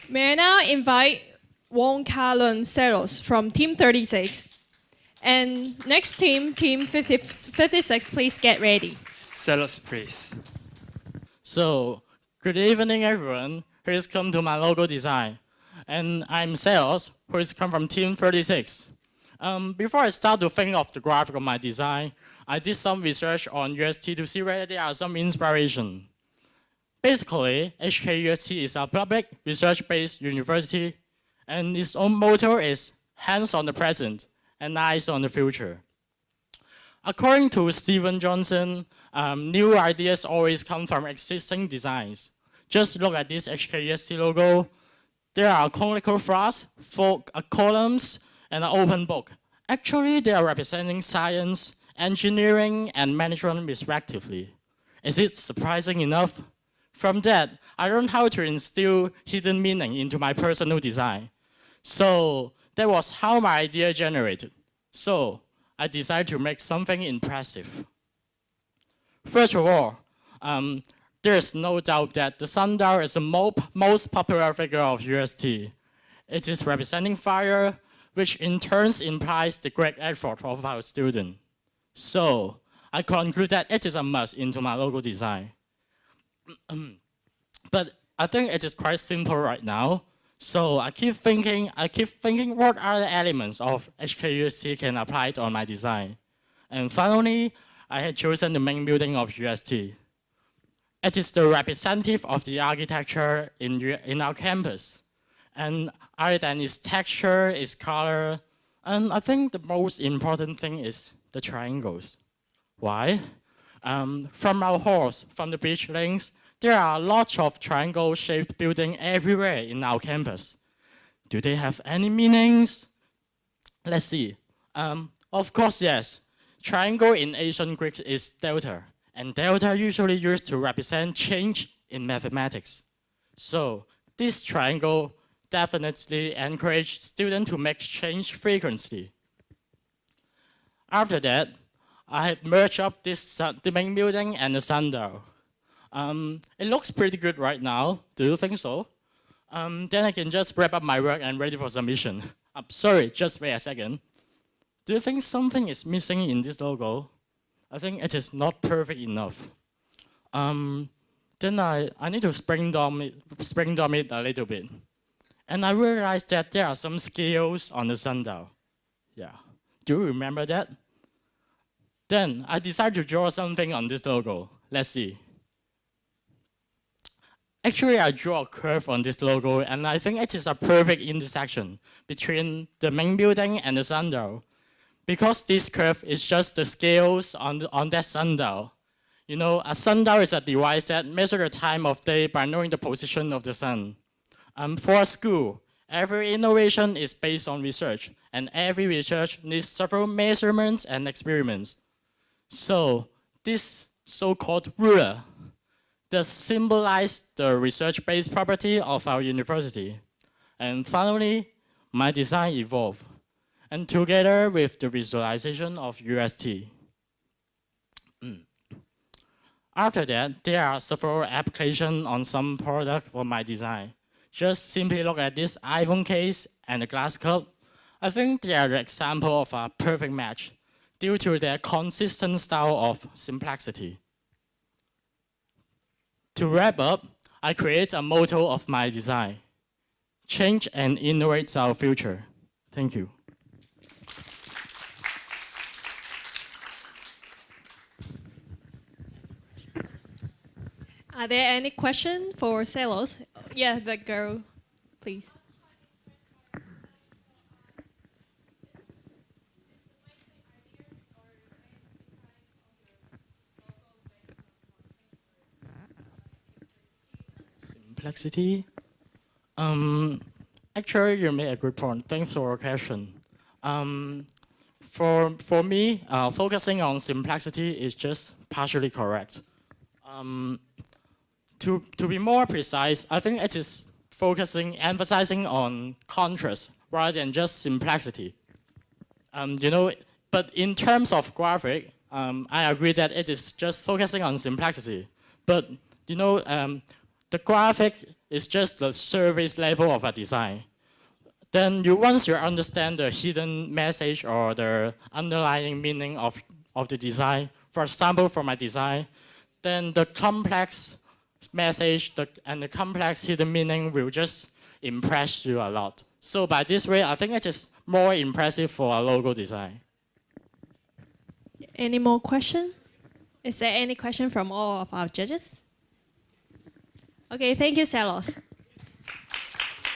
May I now invite Wong, Zelos from Team 36. And next team, Team 56, please get ready. Zelos, please. So, good evening, everyone who has come to my logo design. And I'm Zelos, who has come from Team 36. Before I start to think of the graphic of my design, I did some research on UST to see whether there are some inspiration. Basically, HKUST is a public research-based university, and its own motto is hands on the present and eyes on the future. According to Stephen Johnson, new ideas always come from existing designs. Just look at this HKUST logo. There are conical flags, columns, and an open book. Actually, they are representing science, engineering, and management respectively. Is it surprising enough? From that, I learned how to instill hidden meaning into my personal design. So that was how my idea generated. So I decided to make something impressive. First of all, there is no doubt that the sundial is the most popular figure of UST. It is representing fire, which in turn implies the great effort of our student. So I conclude that it is a must into my logo design. But I think it is quite simple right now. So I keep thinking what other elements of HKUST can apply on my design. And finally, I had chosen the main building of UST. It is the representative of the architecture in our campus. And other than its texture, its color, and I think the most important thing is the triangles. Why? From our halls, from the beach links, there are lots of triangle-shaped buildings everywhere in our campus. Do they have any meanings? Let's see. Of course, yes. Triangle in ancient Greek is delta, and delta usually used to represent change in mathematics. So this triangle definitely encourages students to make change frequently. After that, I had merged up the main building and the sundial. It looks pretty good right now. Do you think so? Then I can just wrap up my work and ready for submission. Sorry, just wait a second. Do you think something is missing in this logo? I think it is not perfect enough. Then I need to spring-dom it a little bit. And I realized that there are some scales on the sundial. Yeah, do you remember that? Then I decided to draw something on this logo. Let's see. Actually, I drew a curve on this logo, and I think it is a perfect intersection between the main building and the sundial. Because this curve is just the scales on that sundial. You know, a sundial is a device that measures the time of day by knowing the position of the sun. For a school, every innovation is based on research, and every research needs several measurements and experiments. So this so-called ruler does symbolize the research-based property of our university. And finally, my design evolved, and together with the visualization of UST. After that, there are several applications on some product for my design. Just simply look at this iPhone case and the glass cup. I think they are the example of a perfect match due to their consistent style of simplicity. To wrap up, I create a motto of my design: change and innovate our future. Thank you. Are there any questions for Zelos? Yeah, the girl, please. Complexity. Actually, you made a good point. Thanks for your question. For me, focusing on simplicity is just partially correct. To be more precise, I think it is emphasizing on contrast rather than just simplicity. You know, but in terms of graphic, I agree that it is just focusing on simplicity. But you know, the graphic is just the surface level of a design. Then once you understand the hidden message or the underlying meaning of the design, for example, for my design, then the complex message and the complex hidden meaning will just impress you a lot. So by this way, I think it is more impressive for a logo design. Any more questions? Is there any question from all of our judges? Okay, thank you, Zelos.